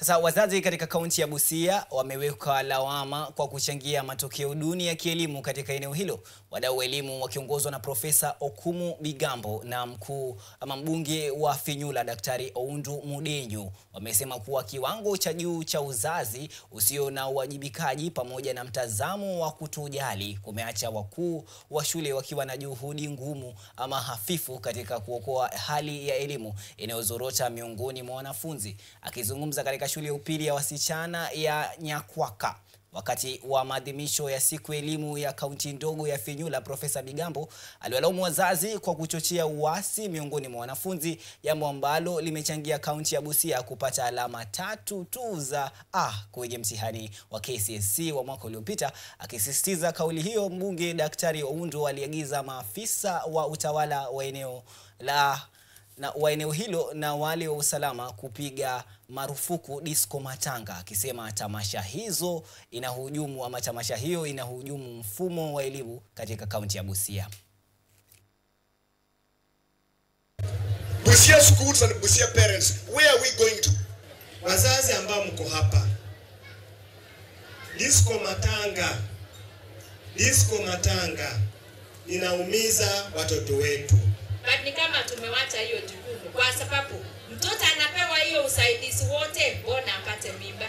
Sasa wazazi katika kaunti ya Busia wameweka lawama kwa kuchangia matokeo duni ya kielimu katika eneo hilo. Wadau wa elimu wakiongozwa na Profesa Okumu Bigambo na mbunge wa Finyula Daktari Oundu Mudenyu wamesema kuwa kiwango cha juu cha uzazi usio na uwajibikaji pamoja na mtazamo wa kutojali kumeacha wakuu wa shule wakiwa na juhudi ngumu ama hafifu katika kuokoa hali ya elimu inayozorota miongoni mwa wanafunzi. Akizungumza katika shule ya upili ya wasichana ya Nyakwaka wakati wa maadhimisho ya siku elimu ya kaunti ndogo ya Finyula, Profesa Bigambo aliwalaumu wazazi kwa kuchochea uasi miongoni mwa wanafunzi, jambo ambalo limechangia kaunti ya Busia kupata alama 3 tu za A kwenye mtihani wa KCSE wa mwaka uliopita. Akisisitiza kauli hiyo, mbunge Daktari Oundu aliagiza maafisa wa utawala wa eneo hilo na wale wa usalama kupiga marufuku disco matanga, akisema tamasha hiyo inahujumu mfumo wa elimu katika kaunti ya Busia. Busia schools and Busia parents, where are we going to? Wazazi ambao mko hapa, disco matanga inaumiza watoto wetu. Ni kama tumewacha hiyo jukumu, kwa sababu mtoto anapewa hiyo usaidizi wote, mbona apate mimba?